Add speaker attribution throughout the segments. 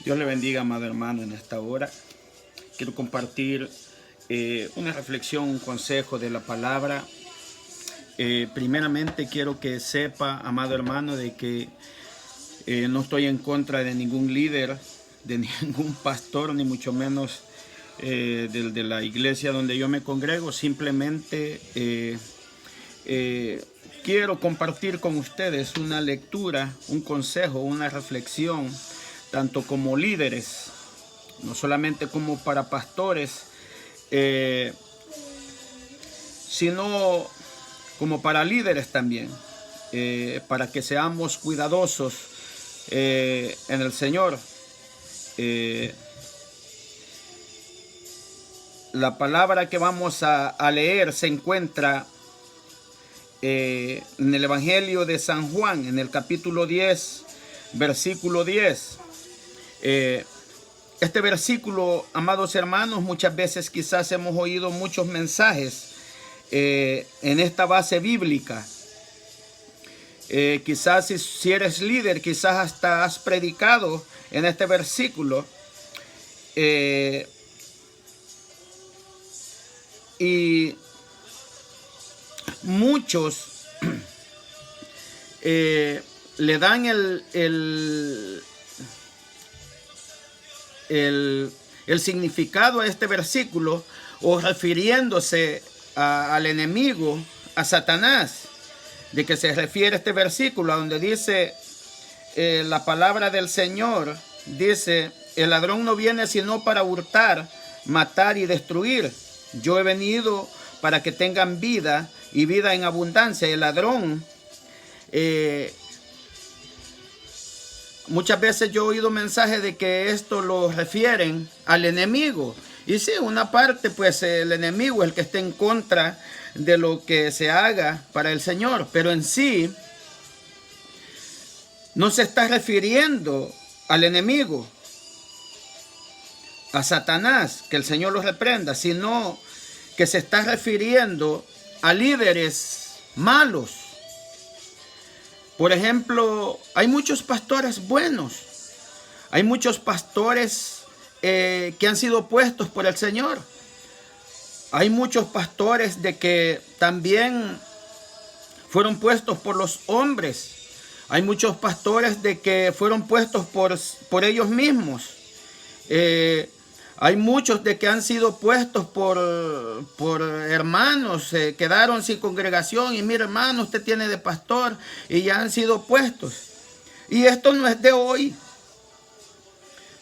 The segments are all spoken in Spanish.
Speaker 1: Dios le bendiga, amado hermano, en esta hora. Quiero compartir una reflexión, un consejo de la palabra. Primeramente quiero que sepa, amado hermano, de que no estoy en contra de ningún líder, de ningún pastor, ni mucho menos de la iglesia donde yo me congrego. Simplemente quiero compartir con ustedes una lectura, un consejo, una reflexión, tanto como líderes, no solamente como para pastores, sino como para líderes también, para que seamos cuidadosos en el Señor. La palabra que vamos a leer se encuentra en el Evangelio de San Juan, en el capítulo 10, versículo 10. Este versículo, amados hermanos, muchas veces quizás hemos oído muchos mensajes en esta base bíblica. Quizás si eres líder, quizás hasta has predicado en este versículo. Y muchos le dan el significado a este versículo, o refiriéndose al enemigo, a Satanás, de que se refiere este versículo, a donde dice la palabra del Señor, dice: el ladrón no viene sino para hurtar, matar y destruir. Yo he venido para que tengan vida y vida en abundancia. El ladrón, muchas veces yo he oído mensajes de que esto lo refieren al enemigo. Y sí, una parte, pues el enemigo es el que está en contra de lo que se haga para el Señor. Pero en sí, no se está refiriendo al enemigo, a Satanás, que el Señor lo reprenda, sino que se está refiriendo a líderes malos. Por ejemplo, hay muchos pastores buenos, hay muchos pastores que han sido puestos por el Señor. Hay muchos pastores de que también fueron puestos por los hombres. Hay muchos pastores de que fueron puestos por ellos mismos. Hay muchos de que han sido puestos por hermanos, quedaron sin congregación y mira, hermano, usted tiene de pastor, y ya han sido puestos. Y esto no es de hoy.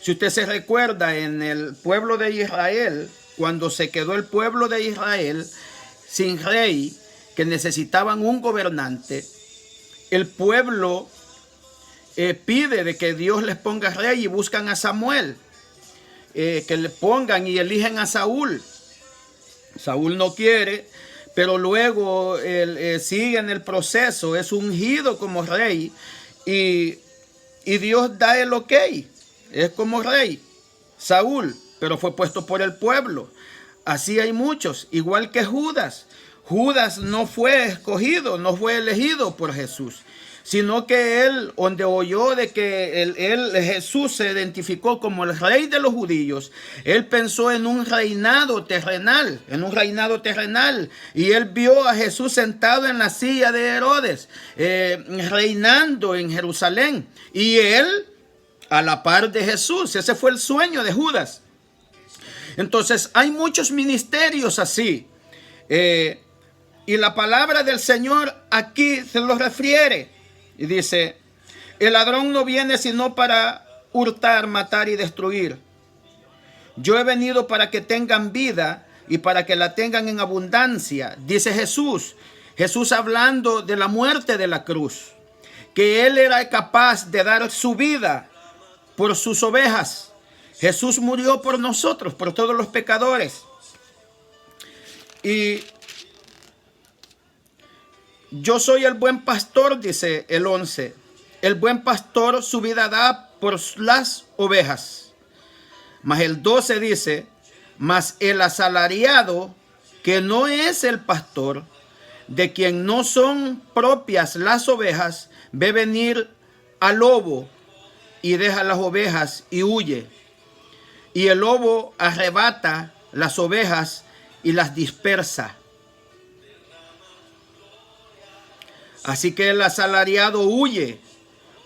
Speaker 1: Si usted se recuerda, en el pueblo de Israel, cuando se quedó el pueblo de Israel sin rey, que necesitaban un gobernante, el pueblo pide de que Dios les ponga rey y buscan a Samuel. Que le pongan y eligen a Saúl. Saúl no quiere, pero luego sigue en el proceso, es ungido como rey y Dios da el ok, es como rey Saúl, pero fue puesto por el pueblo. Así hay muchos, igual que Judas. Judas no fue escogido, no fue elegido por Jesús, sino que él, donde oyó de que Jesús se identificó como el rey de los judíos, él pensó en un reinado terrenal, y él vio a Jesús sentado en la silla de Herodes, reinando en Jerusalén, y él a la par de Jesús. Ese fue el sueño de Judas. Entonces hay muchos ministerios así, y la palabra del Señor aquí se los refiere. Y dice: el ladrón no viene sino para hurtar, matar y destruir. Yo he venido para que tengan vida y para que la tengan en abundancia, dice Jesús. Jesús hablando de la muerte de la cruz, que Él era capaz de dar su vida por sus ovejas. Jesús murió por nosotros, por todos los pecadores. Y yo soy el buen pastor, dice el 11. El buen pastor su vida da por las ovejas. Mas el 12 dice: mas el asalariado, que no es el pastor, de quien no son propias las ovejas, ve venir al lobo y deja las ovejas y huye. Y el lobo arrebata las ovejas y las dispersa. Así que el asalariado huye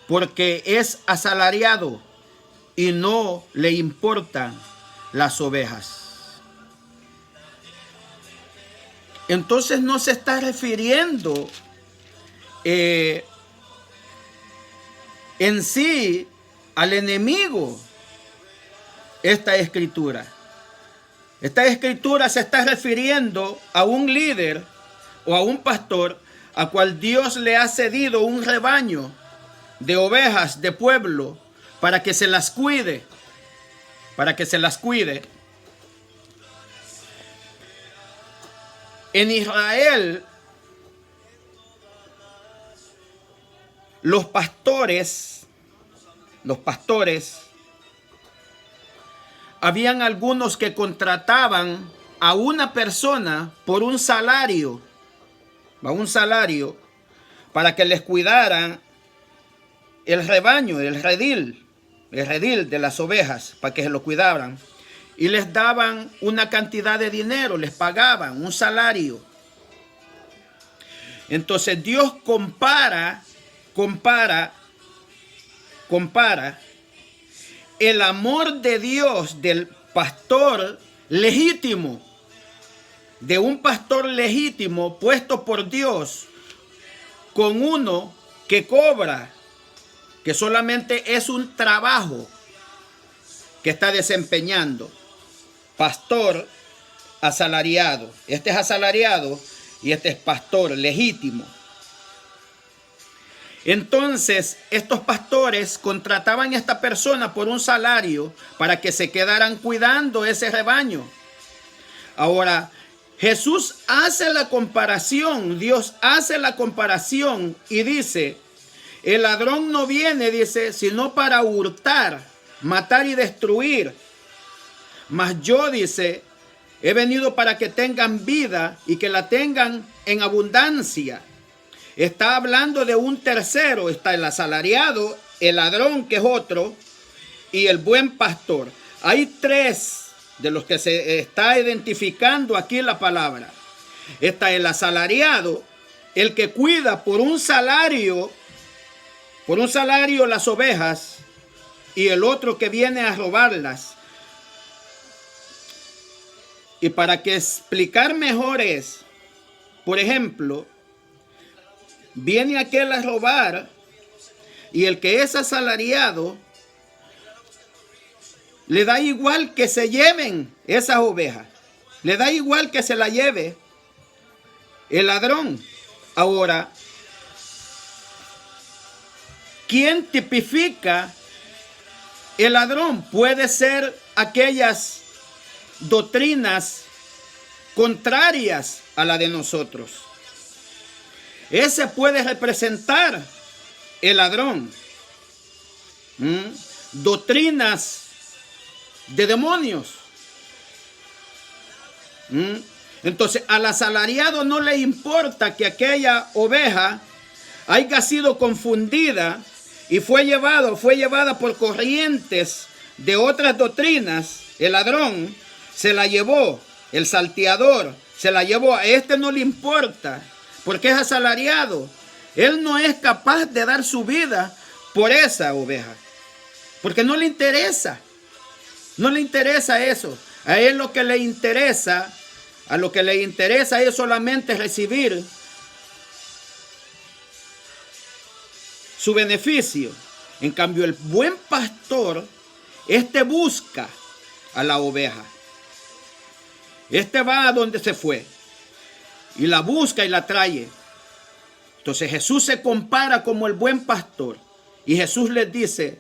Speaker 1: porque es asalariado y no le importan las ovejas. Entonces no se está refiriendo en sí al enemigo esta escritura. Esta escritura se está refiriendo a un líder o a un pastor a cual Dios le ha cedido un rebaño de ovejas de pueblo para que se las cuide. Para que se las cuide. En Israel, los pastores, habían algunos que contrataban a una persona por un salario, para que les cuidaran el rebaño, el redil de las ovejas, para que se lo cuidaran. Y les daban una cantidad de dinero, les pagaban un salario. Entonces Dios compara el amor de Dios del pastor legítimo, de un pastor legítimo puesto por Dios, con uno que cobra, que solamente es un trabajo que está desempeñando. Pastor asalariado. Este es asalariado y este es pastor legítimo. Entonces, estos pastores contrataban a esta persona por un salario para que se quedaran cuidando ese rebaño. Ahora, Jesús hace la comparación, Dios hace la comparación y dice, el ladrón no viene, dice, sino para hurtar, matar y destruir. Mas yo, dice, he venido para que tengan vida y que la tengan en abundancia. Está hablando de un tercero. Está el asalariado, el ladrón, que es otro, y el buen pastor. Hay tres de los que se está identificando aquí la palabra. Está el asalariado, el que cuida por un salario las ovejas, y el otro que viene a robarlas. Y para que explicar mejor es, por ejemplo, viene aquel a robar y el que es asalariado le da igual que se lleven esas ovejas, le da igual que se la lleve el ladrón. Ahora, ¿quién tipifica el ladrón? Puede ser aquellas doctrinas contrarias a la de nosotros. Ese puede representar el ladrón. Doctrinas de demonios. Entonces, al asalariado no le importa que aquella oveja haya sido confundida y fue llevada por corrientes de otras doctrinas. El ladrón se la llevó, el salteador se la llevó. A este no le importa, porque es asalariado. Él no es capaz de dar su vida por esa oveja, porque no le interesa. No le interesa eso. A él lo que le interesa, es solamente recibir su beneficio. En cambio, el buen pastor, este busca a la oveja. Este va a donde se fue y la busca y la trae. Entonces Jesús se compara como el buen pastor y Jesús les dice: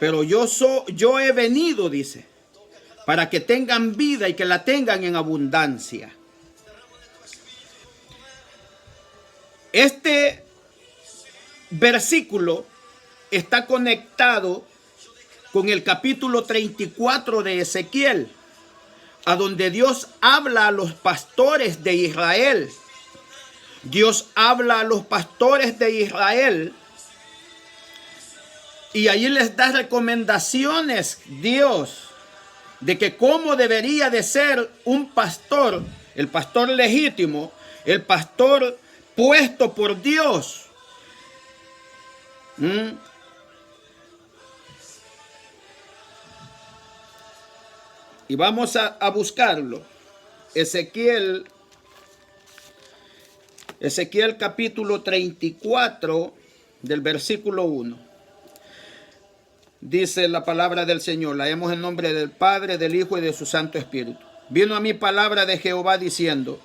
Speaker 1: pero yo he venido, dice, para que tengan vida y que la tengan en abundancia. Este versículo está conectado con el capítulo 34 de Ezequiel, a donde Dios habla a los pastores de Israel, Dios habla a los pastores de Israel y allí les da recomendaciones, Dios, de que cómo debería de ser un pastor, el pastor legítimo, el pastor puesto por Dios. Y vamos a buscarlo. Ezequiel capítulo 34 del versículo 1. Dice la palabra del Señor. Leemos en nombre del Padre, del Hijo y de su Santo Espíritu. Vino a mí palabra de Jehová diciendo: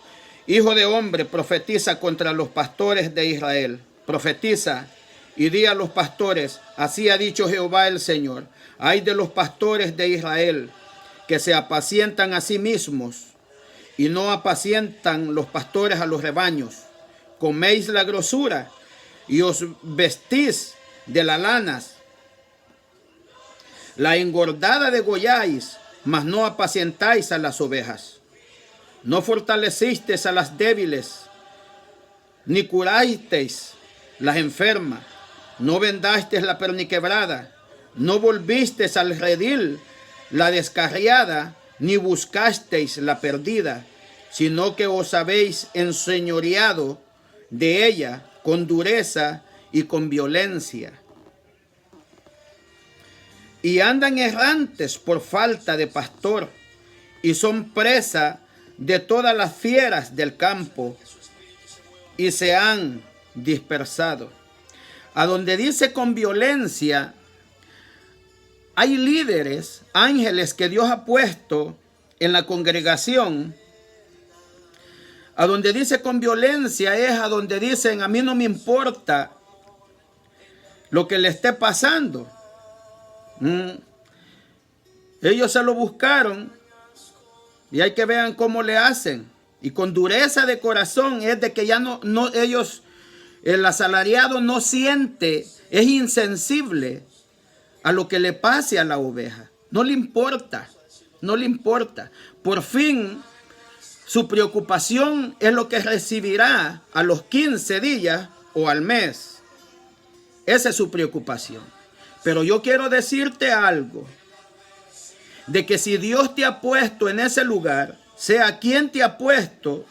Speaker 1: Hijo de hombre, profetiza contra los pastores de Israel. Profetiza y di a los pastores: así ha dicho Jehová el Señor. Ay de los pastores de Israel, que se apacientan a sí mismos y no apacientan los pastores a los rebaños. Coméis la grosura y os vestís de las lanas. La engordada degolláis, mas no apacientáis a las ovejas. No fortalecisteis a las débiles, ni curasteis las enfermas. No vendasteis la perniquebrada, no volvisteis al redil la descarriada, ni buscasteis la perdida, sino que os habéis enseñoreado de ella con dureza y con violencia. Y andan errantes por falta de pastor, y son presa de todas las fieras del campo, y se han dispersado. A donde dice con violencia, hay líderes, ángeles que Dios ha puesto en la congregación. A donde dice con violencia es a donde dicen: a mí no me importa lo que le esté pasando. Ellos se lo buscaron y hay que vean cómo le hacen. Y con dureza de corazón es de que ya no ellos, el asalariado no siente, es insensible a lo que le pase a la oveja. No le importa, no le importa. Por fin, su preocupación es lo que recibirá a los 15 días o al mes. Esa es su preocupación. Pero yo quiero decirte algo, de que si Dios te ha puesto en ese lugar, sea quien te ha puesto,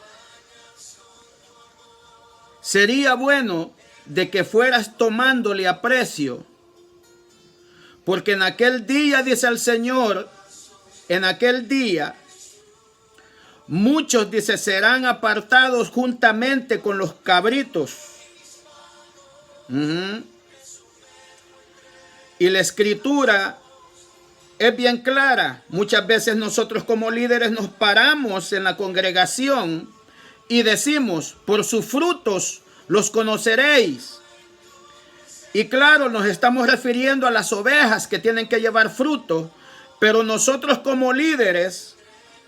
Speaker 1: sería bueno de que fueras tomándole aprecio. Porque en aquel día, dice el Señor, en aquel día, muchos, dice, serán apartados juntamente con los cabritos. Y la escritura es bien clara. Muchas veces nosotros como líderes nos paramos en la congregación y decimos: por sus frutos los conoceréis. Y claro, nos estamos refiriendo a las ovejas que tienen que llevar fruto, pero nosotros como líderes,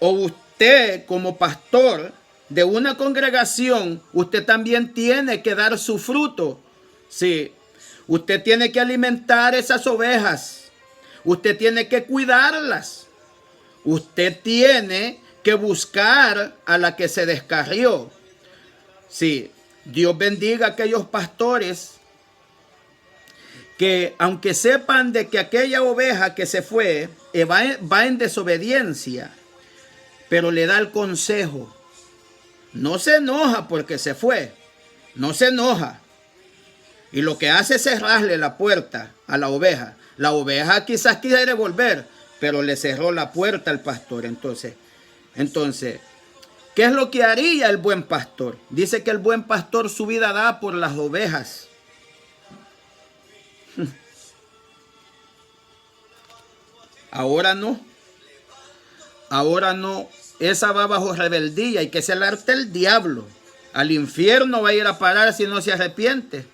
Speaker 1: o usted como pastor de una congregación, usted también tiene que dar su fruto. Sí, usted tiene que alimentar esas ovejas, usted tiene que cuidarlas, usted tiene que buscar a la que se descarrió. Sí, Dios bendiga a aquellos pastores que, aunque sepan de que aquella oveja que se fue va en desobediencia, pero le da el consejo. No se enoja porque se fue, no se enoja. Y lo que hace es cerrarle la puerta a la oveja. La oveja quizás quiere volver, pero le cerró la puerta al pastor. Entonces, ¿qué es lo que haría el buen pastor? Dice que el buen pastor su vida da por las ovejas. Ahora no. Ahora no. Esa va bajo rebeldía y que se la arte el diablo. Al infierno va a ir a parar si no se arrepiente.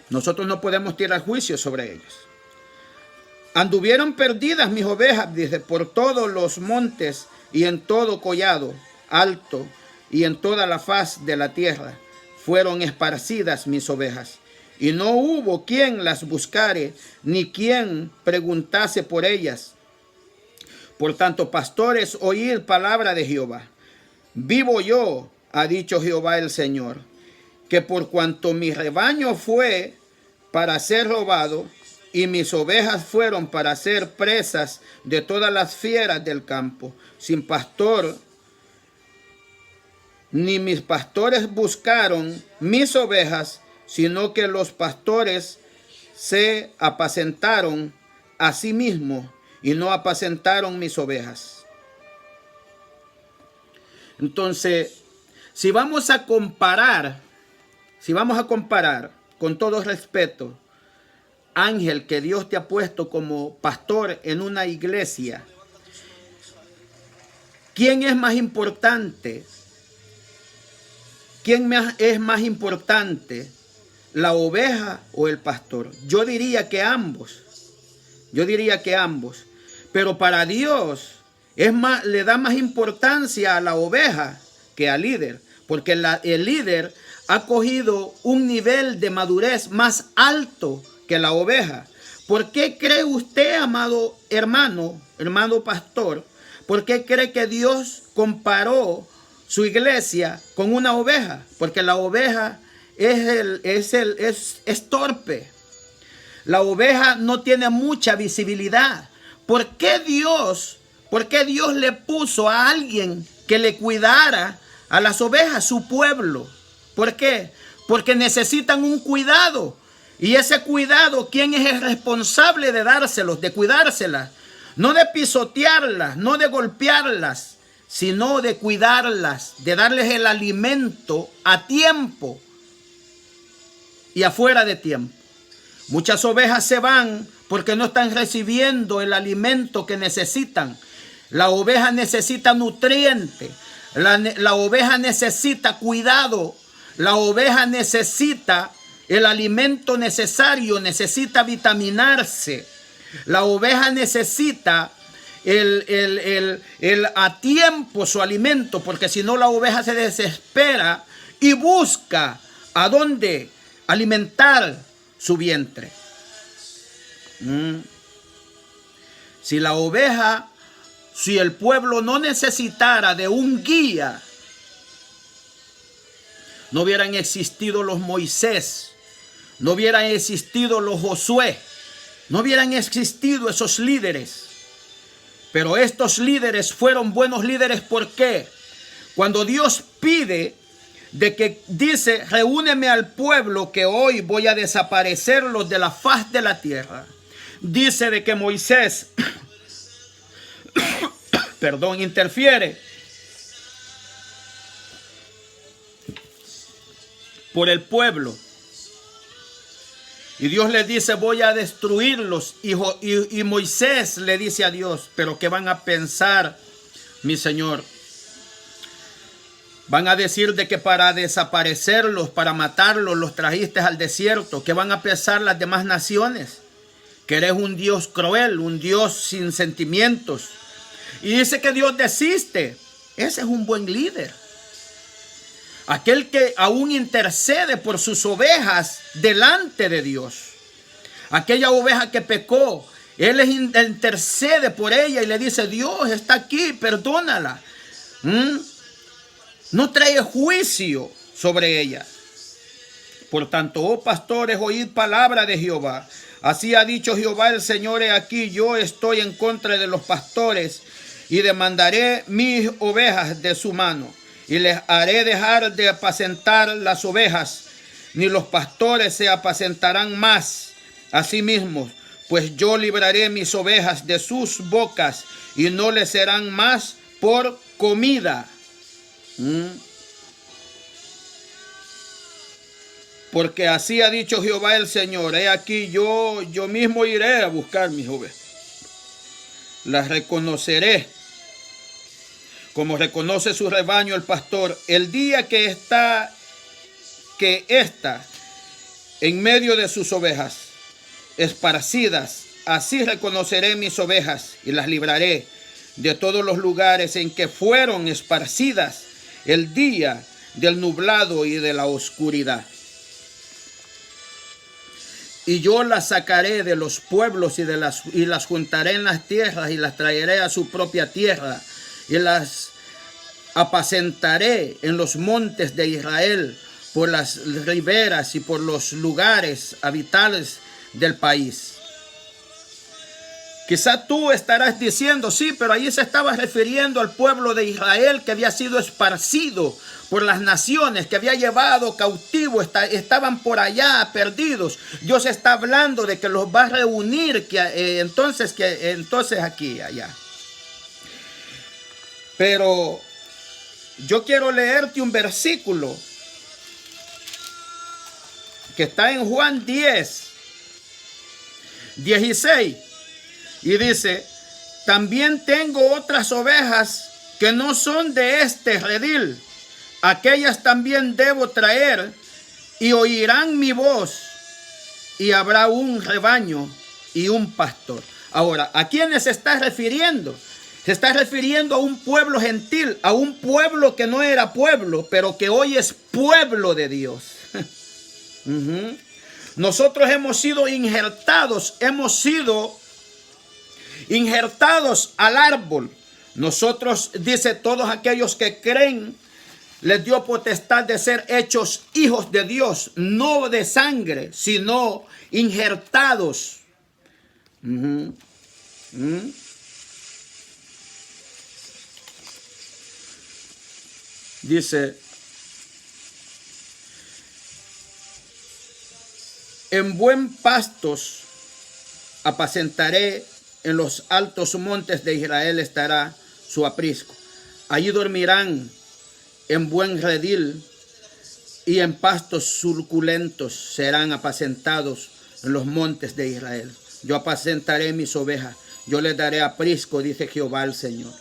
Speaker 1: Nosotros no podemos tirar juicio sobre ellos. Anduvieron perdidas mis ovejas, dice, por todos los montes y en todo collado alto y en toda la faz de la tierra. Fueron esparcidas mis ovejas. Y no hubo quien las buscare, ni quien preguntase por ellas. Por tanto, pastores, oíd palabra de Jehová. Vivo yo, ha dicho Jehová el Señor, que por cuanto mi rebaño fue para ser robado, y mis ovejas fueron para ser presas de todas las fieras del campo, sin pastor, ni mis pastores buscaron mis ovejas, sino que los pastores se apacentaron a sí mismos y no apacentaron mis ovejas. Entonces, si vamos a comparar con todo respeto, ángel que Dios te ha puesto como pastor en una iglesia, ¿quién es más importante? ¿Quién es más importante, la oveja o el pastor? Yo diría que ambos. Pero para Dios le da más importancia a la oveja que al líder, porque el líder ha cogido un nivel de madurez más alto que la oveja. ¿Por qué cree usted, amado hermano pastor? ¿Por qué cree que Dios comparó su iglesia con una oveja? Porque la oveja es torpe. La oveja no tiene mucha visibilidad. ¿Por qué Dios le puso a alguien que le cuidara a las ovejas, su pueblo? ¿Por qué? Porque necesitan un cuidado. Y ese cuidado, ¿quién es el responsable de dárselos, de cuidárselas? No de pisotearlas, no de golpearlas, sino de cuidarlas, de darles el alimento a tiempo y afuera de tiempo. Muchas ovejas se van porque no están recibiendo el alimento que necesitan. La oveja necesita nutriente, la oveja necesita cuidado, la oveja necesita el alimento necesario, necesita vitaminarse. La oveja necesita a tiempo su alimento, porque si no la oveja se desespera y busca a dónde alimentar su vientre. Si el pueblo no necesitara de un guía, no hubieran existido los Moisés, no hubieran existido los Josué, no hubieran existido esos líderes. Pero estos líderes fueron buenos líderes. ¿Por qué? Cuando Dios pide dice, reúneme al pueblo que hoy voy a desaparecerlos de la faz de la tierra. Dice de que Moisés, interfiere por el pueblo. Y Dios le dice, voy a destruirlos. Y Moisés le dice a Dios, pero ¿qué van a pensar, mi Señor? Van a decir de que para desaparecerlos, para matarlos, los trajiste al desierto. ¿Qué van a pensar las demás naciones? Que eres un Dios cruel, un Dios sin sentimientos. Y dice que Dios desiste. Ese es un buen líder. Aquel que aún intercede por sus ovejas delante de Dios. Aquella oveja que pecó, Él intercede por ella y le dice, Dios está aquí, perdónala. No trae juicio sobre ella. Por tanto, oh pastores, oíd palabra de Jehová. Así ha dicho Jehová el Señor, he aquí yo estoy en contra de los pastores y demandaré mis ovejas de su mano. Y les haré dejar de apacentar las ovejas, ni los pastores se apacentarán más a sí mismos, pues yo libraré mis ovejas de sus bocas y no les serán más por comida. Porque así ha dicho Jehová el Señor, he aquí yo mismo iré a buscar mis ovejas. Las reconoceré como reconoce su rebaño el pastor, el día que está en medio de sus ovejas esparcidas. Así reconoceré mis ovejas y las libraré de todos los lugares en que fueron esparcidas el día del nublado y de la oscuridad. Y yo las sacaré de los pueblos y las juntaré en las tierras y las traeré a su propia tierra. Y las apacentaré en los montes de Israel, por las riberas y por los lugares habitables del país. Quizá tú estarás diciendo, sí, pero ahí se estaba refiriendo al pueblo de Israel que había sido esparcido por las naciones, que había llevado cautivo, estaban por allá perdidos. Dios está hablando de que los va a reunir, entonces aquí y allá. Pero yo quiero leerte un versículo que está en Juan 10:16. Y dice, también tengo otras ovejas que no son de este redil. Aquellas también debo traer y oirán mi voz y habrá un rebaño y un pastor. Ahora, ¿a quiénes se está refiriendo? Se está refiriendo a un pueblo gentil, a un pueblo que no era pueblo, pero que hoy es pueblo de Dios. Nosotros hemos sido injertados al árbol. Nosotros, dice, todos aquellos que creen, les dio potestad de ser hechos hijos de Dios, no de sangre, sino injertados. Dice, en buen pastos apacentaré, en los altos montes de Israel estará su aprisco. Allí dormirán en buen redil y en pastos suculentos serán apacentados en los montes de Israel. Yo apacentaré mis ovejas, yo les daré aprisco, dice Jehová el Señor.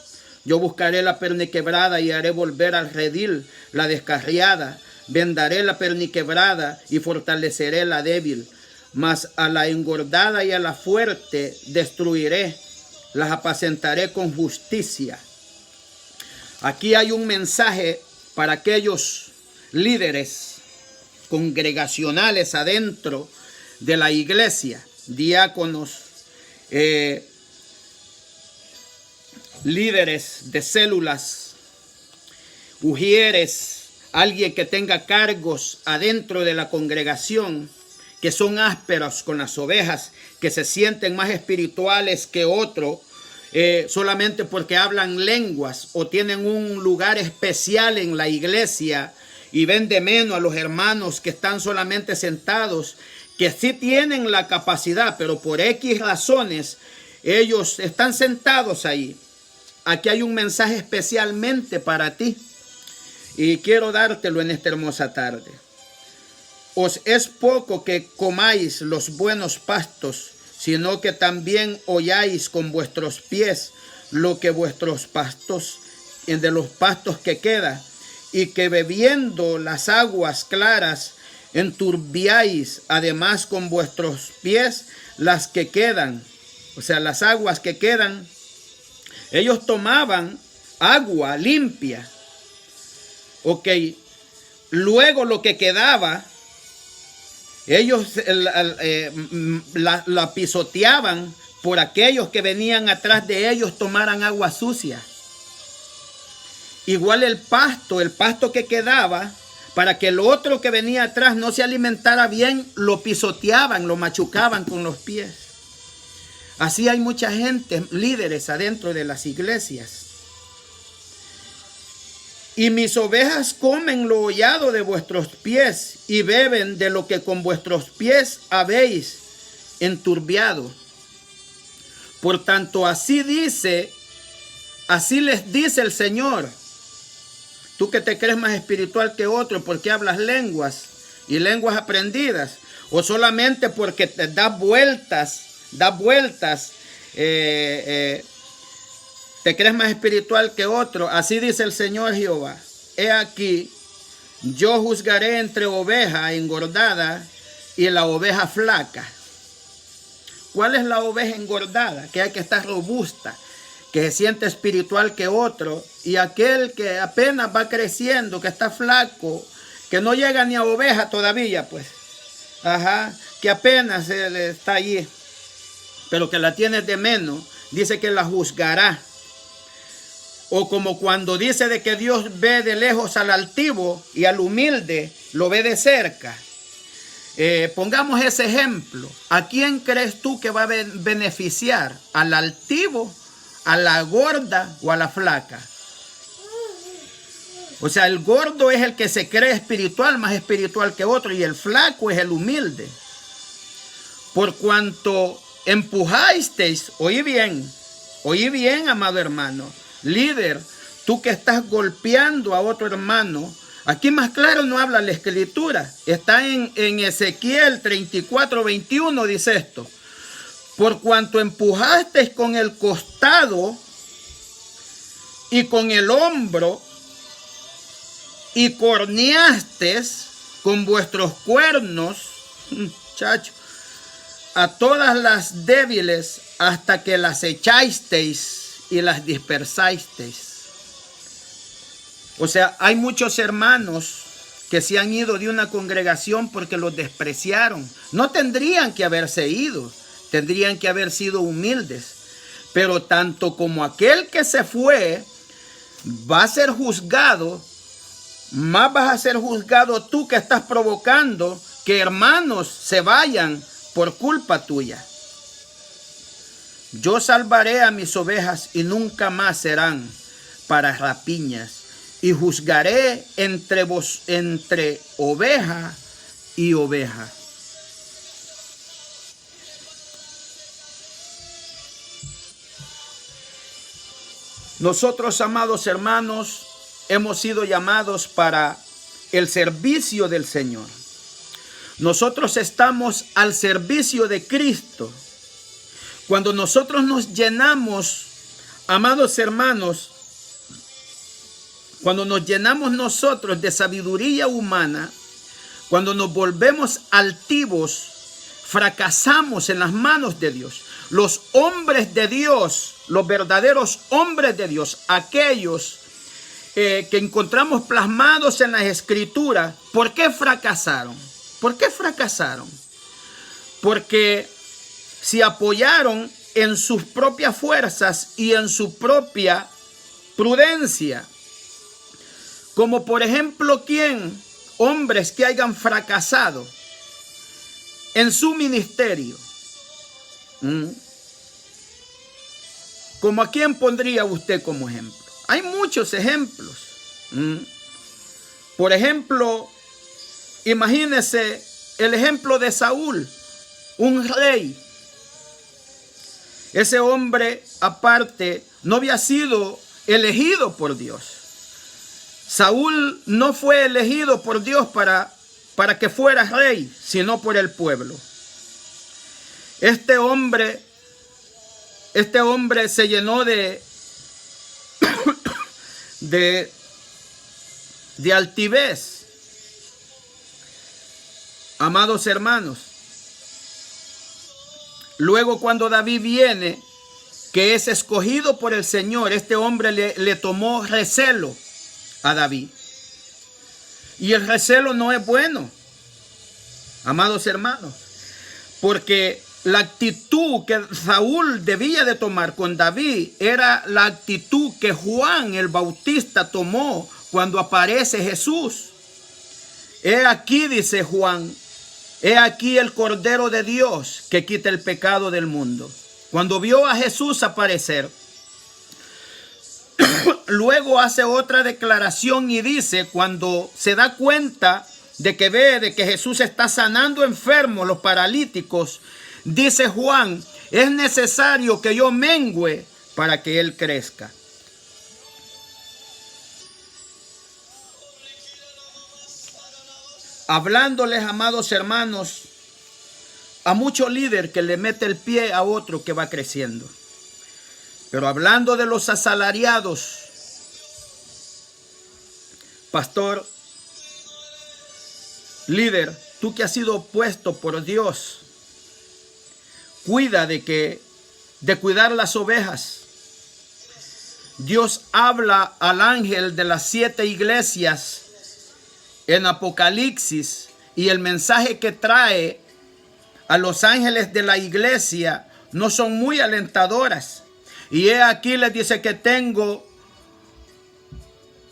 Speaker 1: Yo buscaré la perniquebrada y haré volver al redil la descarriada. Vendaré la perniquebrada y fortaleceré la débil. Mas a la engordada y a la fuerte destruiré. Las apacentaré con justicia. Aquí hay un mensaje para aquellos líderes congregacionales adentro de la iglesia, diáconos, líderes de células, ujieres, alguien que tenga cargos adentro de la congregación, que son ásperos con las ovejas, que se sienten más espirituales que otro, solamente porque hablan lenguas o tienen un lugar especial en la iglesia y ven de menos a los hermanos que están solamente sentados, que sí tienen la capacidad, pero por X razones ellos están sentados ahí. Aquí hay un mensaje especialmente para ti y quiero dártelo en esta hermosa tarde. Os es poco que comáis los buenos pastos, sino que también holláis con vuestros pies lo que vuestros pastos, de los pastos que queda, y que bebiendo las aguas claras enturbiáis además con vuestros pies las que quedan, o sea, las aguas que quedan. Ellos tomaban agua limpia. Ok, luego lo que quedaba, ellos la pisoteaban por aquellos que venían atrás de ellos tomaran agua sucia. Igual el pasto que quedaba, para que el otro que venía atrás no se alimentara bien, lo pisoteaban, lo machucaban con los pies. Así hay mucha gente, líderes adentro de las iglesias. Y mis ovejas comen lo hollado de vuestros pies y beben de lo que con vuestros pies habéis enturbiado. Por tanto, así les dice el Señor. Tú que te crees más espiritual que otro, ¿por qué hablas lenguas y lenguas aprendidas? O solamente porque te das vueltas, te crees más espiritual que otro. Así dice el Señor Jehová. He aquí, yo juzgaré entre oveja engordada y la oveja flaca. ¿Cuál es la oveja engordada? Que hay que estar robusta, que se siente espiritual que otro, y aquel que apenas va creciendo, que está flaco, que no llega ni a oveja todavía, pues. Que apenas está allí, pero que la tiene de menos, dice que la juzgará. O como cuando dice de que Dios ve de lejos al altivo y al humilde lo ve de cerca. Pongamos ese ejemplo. ¿A quién crees tú que va a beneficiar? ¿Al altivo, a la gorda o a la flaca? O sea, el gordo es el que se cree espiritual, más espiritual que otro, y el flaco es el humilde. Por cuanto empujasteis, oí bien, amado hermano, líder, tú que estás golpeando a otro hermano. Aquí más claro no habla la escritura. Está en Ezequiel 34:21, dice esto. Por cuanto empujasteis con el costado y con el hombro y corneasteis con vuestros cuernos, muchachos, a todas las débiles hasta que las echasteis y las dispersasteis. O sea, hay muchos hermanos que se han ido de una congregación porque los despreciaron. No tendrían que haberse ido, tendrían que haber sido humildes. Pero tanto como aquel que se fue va a ser juzgado, más vas a ser juzgado tú que estás provocando que hermanos se vayan por culpa tuya. Yo salvaré a mis ovejas y nunca más serán para rapiñas. Y juzgaré entre oveja y oveja. Nosotros, amados hermanos, hemos sido llamados para el servicio del Señor. Nosotros estamos al servicio de Cristo. Cuando nosotros nos llenamos, amados hermanos, cuando nos llenamos nosotros de sabiduría humana, cuando nos volvemos altivos, fracasamos en las manos de Dios. Los hombres de Dios, los verdaderos hombres de Dios, aquellos que encontramos plasmados en las Escrituras, ¿por qué fracasaron? ¿Por qué fracasaron? Porque se apoyaron en sus propias fuerzas y en su propia prudencia. Como por ejemplo, ¿quién? Hombres que hayan fracasado en su ministerio. ¿Como a quién pondría usted como ejemplo? Hay muchos ejemplos. Por ejemplo, imagínese el ejemplo de Saúl, un rey. Ese hombre, aparte, no había sido elegido por Dios. Saúl no fue elegido por Dios para que fuera rey, sino por el pueblo. Este hombre se llenó de altivez. Amados hermanos, luego cuando David viene, que es escogido por el Señor, este hombre le tomó recelo a David. Y el recelo no es bueno, amados hermanos, porque la actitud que Saúl debía de tomar con David era la actitud que Juan el Bautista tomó cuando aparece Jesús. He aquí, dice Juan, he aquí el Cordero de Dios que quita el pecado del mundo. Cuando vio a Jesús aparecer, luego hace otra declaración y dice, cuando se da cuenta de que ve de que Jesús está sanando enfermos, los paralíticos, dice Juan, es necesario que yo mengüe para que Él crezca. Hablándoles, amados hermanos, a mucho líder que le mete el pie a otro que va creciendo. Pero hablando de los asalariados, pastor, líder, tú que has sido puesto por Dios, cuida de cuidar las ovejas. Dios habla al ángel de las 7 iglesias en Apocalipsis, y el mensaje que trae a los ángeles de la iglesia no son muy alentadoras. Y he aquí les dice que tengo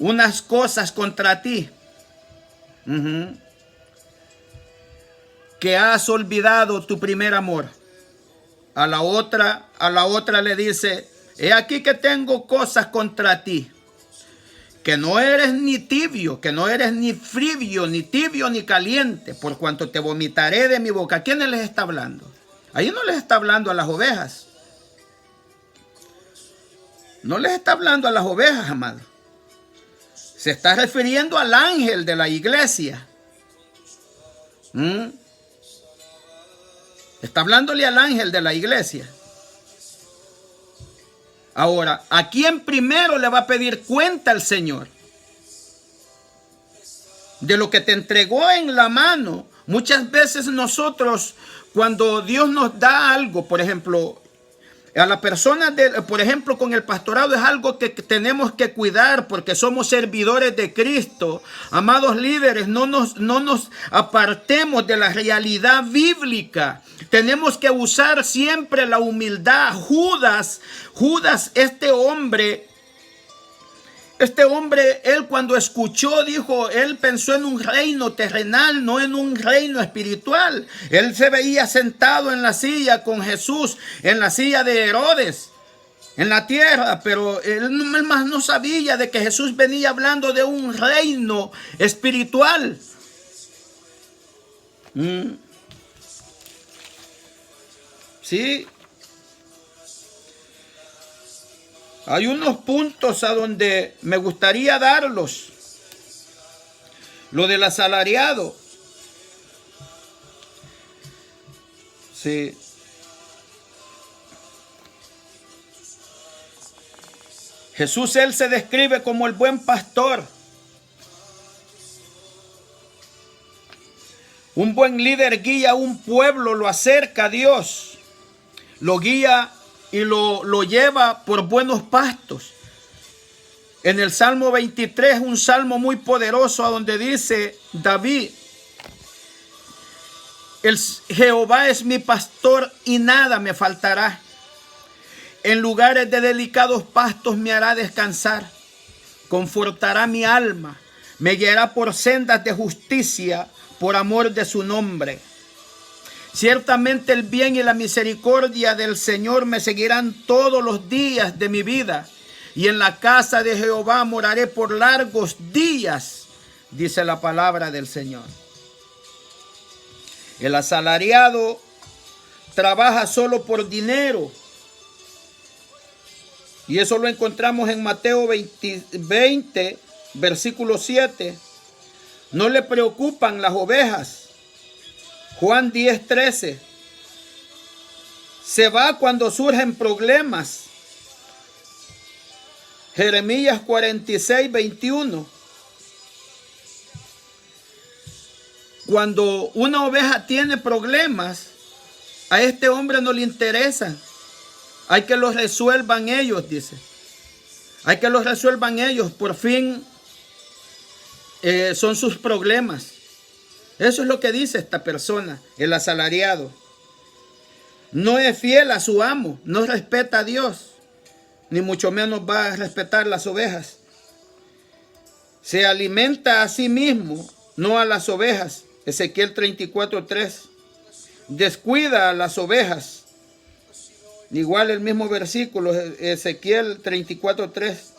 Speaker 1: unas cosas contra ti. Que has olvidado tu primer amor. A la otra le dice, he aquí que tengo cosas contra ti, que no eres ni tibio, que no eres ni frío, ni tibio, ni caliente, por cuanto te vomitaré de mi boca. ¿A quiénes les está hablando? Ahí no les está hablando a las ovejas. No les está hablando a las ovejas, amado. Se está refiriendo al ángel de la iglesia. Está hablándole al ángel de la iglesia. Ahora, ¿a quién primero le va a pedir cuenta el Señor? De lo que te entregó en la mano. Muchas veces nosotros, cuando Dios nos da algo, por ejemplo, a la persona, por ejemplo, con el pastorado es algo que tenemos que cuidar porque somos servidores de Cristo. Amados líderes, no nos apartemos de la realidad bíblica. Tenemos que usar siempre la humildad. Judas, este hombre, él cuando escuchó, dijo, él pensó en un reino terrenal, no en un reino espiritual. Él se veía sentado en la silla con Jesús, en la silla de Herodes, en la tierra, pero él más no sabía de que Jesús venía hablando de un reino espiritual. Sí. Hay unos puntos a donde me gustaría darlos. Lo del asalariado. Sí. Jesús, él se describe como el buen pastor. Un buen líder guía a un pueblo, lo acerca a Dios. Lo guía y lo lleva por buenos pastos. En el Salmo 23, un salmo muy poderoso, a donde dice David, Jehová es mi pastor y nada me faltará. En lugares de delicados pastos me hará descansar. Confortará mi alma. Me guiará por sendas de justicia por amor de su nombre. Ciertamente el bien y la misericordia del Señor me seguirán todos los días de mi vida, y en la casa de Jehová moraré por largos días, dice la palabra del Señor. El asalariado trabaja solo por dinero, y eso lo encontramos en Mateo 20, versículo 7. No le preocupan las ovejas. Juan 10:13. Se va cuando surgen problemas. Jeremías 46:21. Cuando una oveja tiene problemas, a este hombre no le interesa. Hay que los resuelvan ellos, dice. Hay que los resuelvan ellos. Por fin son sus problemas. Eso es lo que dice esta persona, el asalariado. No es fiel a su amo, no respeta a Dios, ni mucho menos va a respetar las ovejas. Se alimenta a sí mismo, no a las ovejas. Ezequiel 34:3. Descuida a las ovejas. Igual el mismo versículo, Ezequiel 34:3.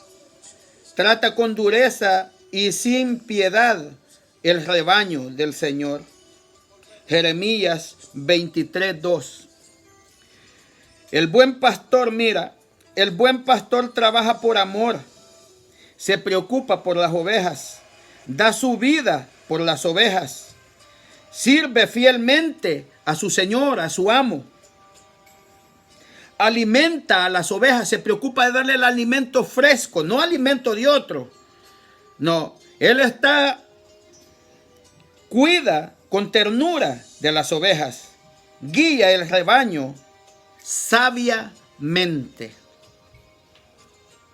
Speaker 1: Trata con dureza y sin piedad el rebaño del Señor. Jeremías 23:2. El buen pastor, mira, el buen pastor trabaja por amor, se preocupa por las ovejas, da su vida por las ovejas, sirve fielmente a su Señor, a su amo, alimenta a las ovejas, se preocupa de darle el alimento fresco, no alimento de otro. No, él cuida con ternura de las ovejas, guía el rebaño sabiamente.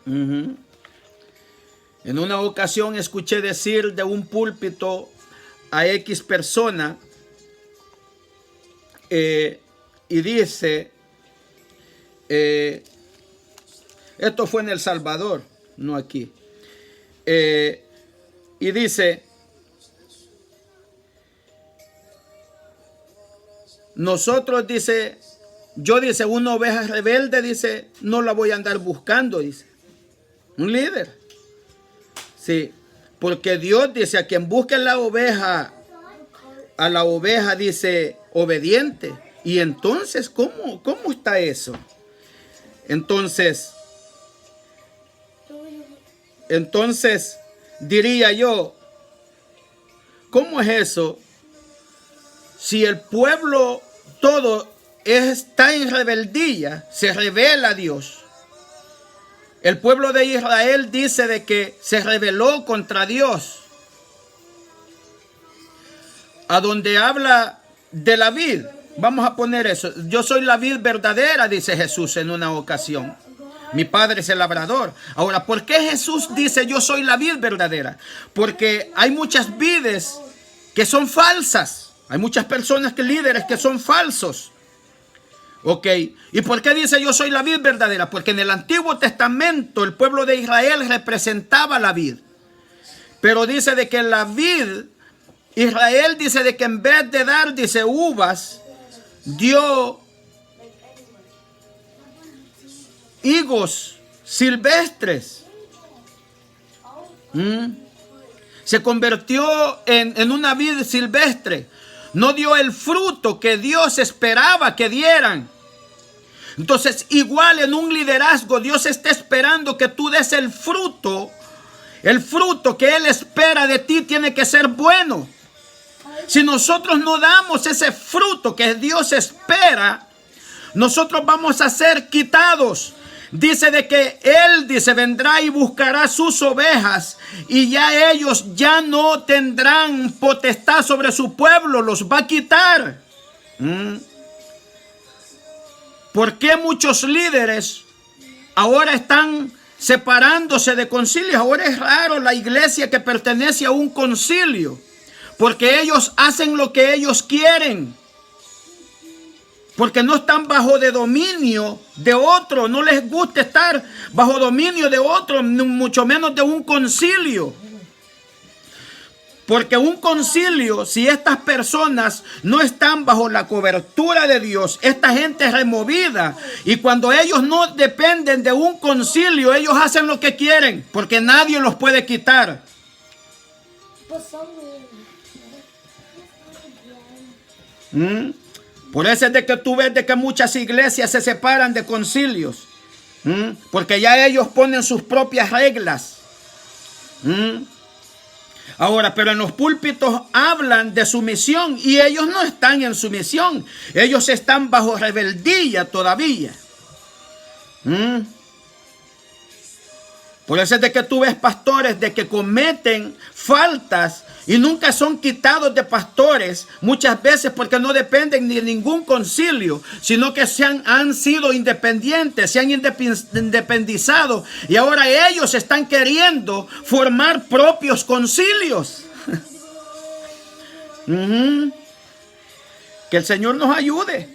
Speaker 1: En una ocasión escuché decir de un púlpito a X persona y dice, esto fue en El Salvador, no aquí. y dice, nosotros, dice, yo, dice, una oveja rebelde, dice, no la voy a andar buscando, dice. Un líder. Sí, porque Dios dice, a quien busque la oveja, a la oveja, dice, obediente. Y entonces, ¿cómo está eso? Entonces, diría yo, ¿cómo es eso? Si el pueblo todo está en rebeldía, se rebela a Dios. El pueblo de Israel dice de que se rebeló contra Dios. A donde habla de la vid, vamos a poner eso. Yo soy la vid verdadera, dice Jesús en una ocasión. Mi padre es el labrador. Ahora, ¿por qué Jesús dice yo soy la vid verdadera? Porque hay muchas vides que son falsas. Hay muchas personas, líderes que son falsos. Ok. ¿Y por qué dice yo soy la vid verdadera? Porque en el Antiguo Testamento el pueblo de Israel representaba la vid. Pero dice de que la vid, Israel dice de que en vez de dar, dice, uvas, dio higos silvestres. Se convirtió en una vid silvestre. No dio el fruto que Dios esperaba que dieran. Entonces, igual en un liderazgo, Dios está esperando que tú des el fruto. El fruto que Él espera de ti tiene que ser bueno. Si nosotros no damos ese fruto que Dios espera, nosotros vamos a ser quitados. Dice de que Él, dice, vendrá y buscará sus ovejas y ya ellos ya no tendrán potestad sobre su pueblo, los va a quitar. ¿Por qué muchos líderes ahora están separándose de concilios? Ahora es raro la iglesia que pertenece a un concilio, porque ellos hacen lo que ellos quieren. Porque no están bajo de dominio de otro. No les gusta estar bajo dominio de otro, mucho menos de un concilio. Porque un concilio, si estas personas no están bajo la cobertura de Dios, esta gente es removida. Y cuando ellos no dependen de un concilio, ellos hacen lo que quieren, porque nadie los puede quitar. Por eso es de que tú ves de que muchas iglesias se separan de concilios. Porque ya ellos ponen sus propias reglas. Ahora, pero en los púlpitos hablan de sumisión y ellos no están en sumisión. Ellos están bajo rebeldía todavía. Por eso es de que tú ves pastores de que cometen faltas y nunca son quitados de pastores, muchas veces porque no dependen ni de ningún concilio, sino que han sido independientes, se han independizado y ahora ellos están queriendo formar propios concilios. Que el Señor nos ayude.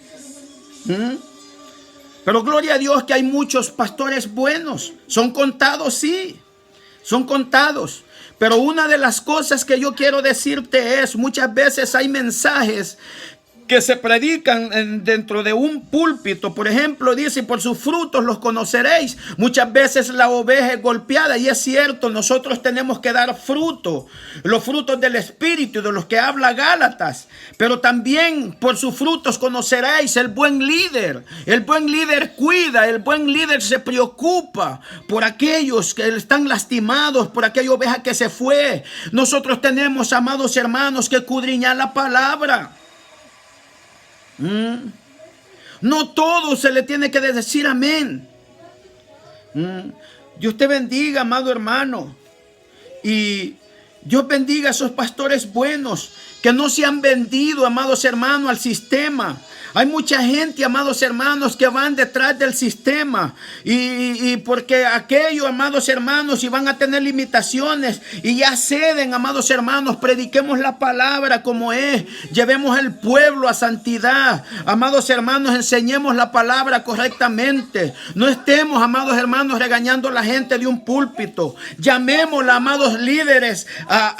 Speaker 1: Pero gloria a Dios que hay muchos pastores buenos. Son contados, sí. Son contados. Pero una de las cosas que yo quiero decirte es, muchas veces hay mensajes que se predican dentro de un púlpito. Por ejemplo, dice, por sus frutos los conoceréis. Muchas veces la oveja es golpeada y es cierto, nosotros tenemos que dar fruto, los frutos del Espíritu, de los que habla Gálatas. Pero también por sus frutos conoceréis el buen líder. El buen líder cuida, el buen líder se preocupa por aquellos que están lastimados, por aquella oveja que se fue. Nosotros tenemos, amados hermanos, que escudriñar la palabra. No todo se le tiene que decir amén. Dios te bendiga, amado hermano. Y Dios bendiga a esos pastores buenos que no se han vendido, amados hermanos, al sistema, Hay mucha gente, amados hermanos, que van detrás del sistema y porque aquellos, amados hermanos, y van a tener limitaciones y ya ceden, amados hermanos. Prediquemos la palabra como es, llevemos al pueblo a santidad, amados hermanos, enseñemos la palabra correctamente. No estemos, amados hermanos, regañando a la gente de un púlpito. Llamémosla, amados líderes,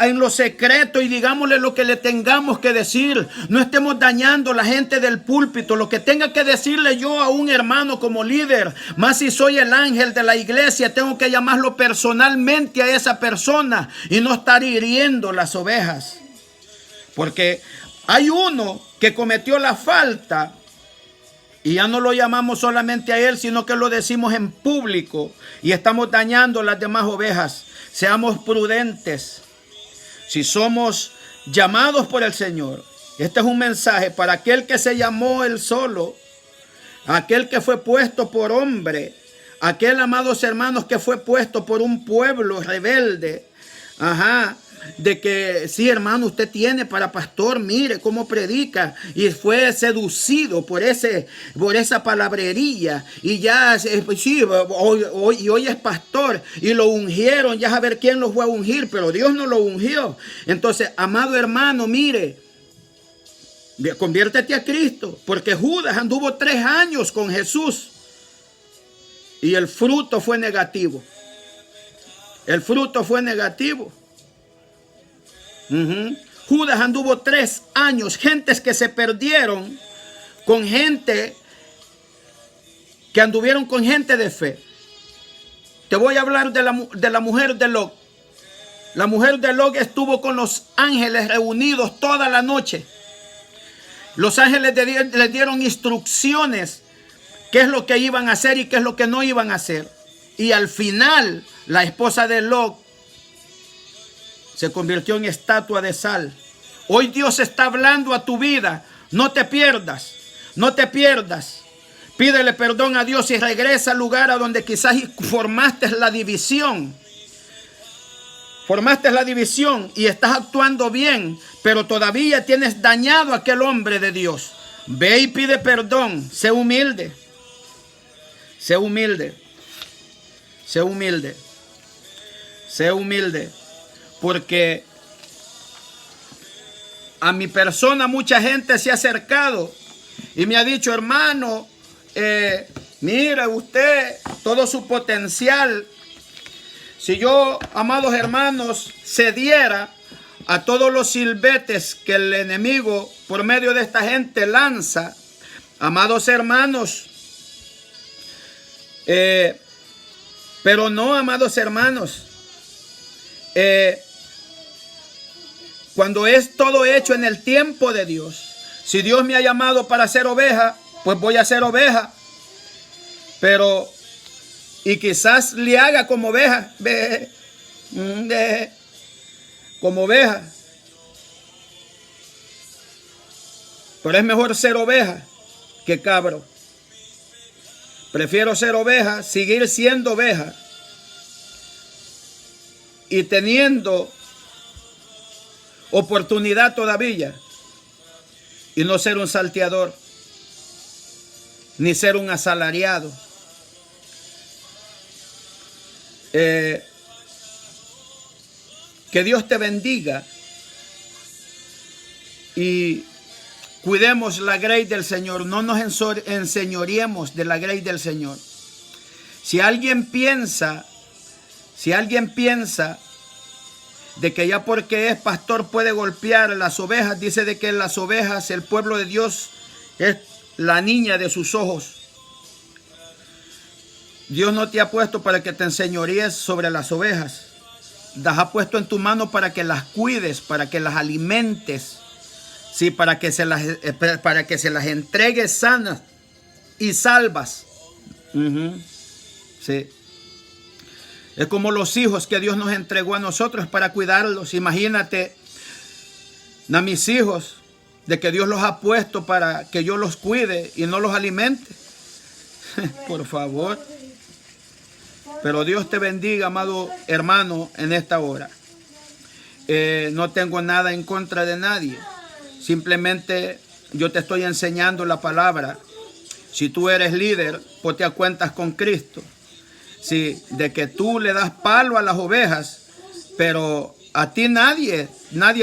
Speaker 1: en lo secreto y digámosle lo que le tengamos que decir. No estemos dañando a la gente del púlpito. Lo que tenga que decirle yo a un hermano como líder, más si soy el ángel de la iglesia, tengo que llamarlo personalmente a esa persona y no estar hiriendo las ovejas. Porque hay uno que cometió la falta y ya no lo llamamos solamente a él, sino que lo decimos en público y estamos dañando a las demás ovejas. Seamos prudentes. Si somos llamados por el Señor, este es un mensaje para aquel que se llamó él solo, aquel que fue puesto por hombre, aquel, amados hermanos, que fue puesto por un pueblo rebelde. De que sí, hermano, usted tiene para pastor, mire cómo predica, y fue seducido por esa palabrería y ya sí, hoy es pastor y lo ungieron, ya a ver quién lo fue a ungir, pero Dios no lo ungió. Entonces, amado hermano, mire, conviértete a Cristo, porque Judas anduvo 3 años con Jesús y el fruto fue negativo. El fruto fue negativo. Judas anduvo 3 años, gentes que se perdieron con gente que anduvieron con gente de fe. Te voy a hablar de la mujer de Lot. La mujer de Lot estuvo con los ángeles reunidos toda la noche. Los ángeles le dieron instrucciones, qué es lo que iban a hacer y qué es lo que no iban a hacer. Y al final, la esposa de Lot se convirtió en estatua de sal. Hoy Dios está hablando a tu vida. No te pierdas. No te pierdas. Pídele perdón a Dios y regresa al lugar a donde quizás formaste la división. Formaste la división y estás actuando bien, pero todavía tienes dañado a aquel hombre de Dios. Ve y pide perdón. Sé humilde. Sé humilde. Sé humilde. Sé humilde. Porque a mi persona mucha gente se ha acercado y me ha dicho, hermano, mire usted todo su potencial. Si yo, amados hermanos, cediera a todos los silbetes que el enemigo por medio de esta gente lanza, amados hermanos, pero no, amados hermanos, cuando es todo hecho en el tiempo de Dios. Si Dios me ha llamado para ser oveja, pues voy a ser oveja. Pero, y quizás le haga como oveja, como oveja. Pero es mejor ser oveja que cabro. Prefiero ser oveja, seguir siendo oveja y teniendo oportunidad todavía, y no ser un salteador ni ser un asalariado. Que Dios te bendiga y cuidemos la grey del Señor. No nos enseñoreemos de la grey del Señor. Si alguien piensa de que ya porque es pastor puede golpear las ovejas, dice de que las ovejas, el pueblo de Dios, es la niña de sus ojos. Dios no te ha puesto para que te enseñorees sobre las ovejas. Las ha puesto en tu mano para que las cuides, para que las alimentes, sí, para que se las entregues sanas y salvas. Sí. Es como los hijos que Dios nos entregó a nosotros para cuidarlos. Imagínate a mis hijos, de que Dios los ha puesto para que yo los cuide y no los alimente. Por favor. Pero Dios te bendiga, amado hermano, en esta hora. No tengo nada en contra de nadie. Simplemente yo te estoy enseñando la palabra. Si tú eres líder, ponte a cuentas con Cristo. Sí, de que tú le das palo a las ovejas, pero a ti nadie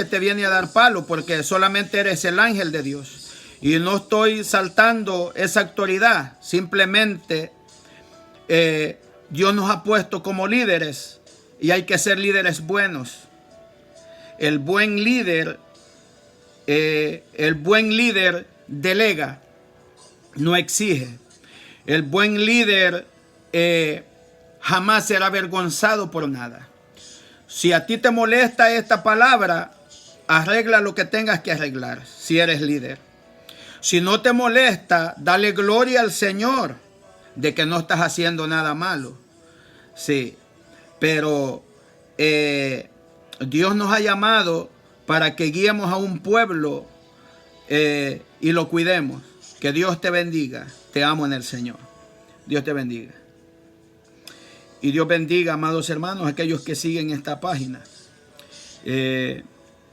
Speaker 1: te viene a dar palo, porque solamente eres el ángel de Dios. Y no estoy saltando esa autoridad, simplemente Dios nos ha puesto como líderes y hay que ser líderes buenos. El buen líder delega, no exige. El buen líder jamás será avergonzado por nada. Si a ti te molesta esta palabra, arregla lo que tengas que arreglar, si eres líder. Si no te molesta, dale gloria al Señor de que no estás haciendo nada malo. Sí, pero Dios nos ha llamado para que guiemos a un pueblo y lo cuidemos. Que Dios te bendiga. Te amo en el Señor. Dios te bendiga. Y Dios bendiga, amados hermanos, aquellos que siguen esta página.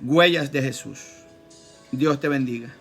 Speaker 1: Huellas de Jesús. Dios te bendiga.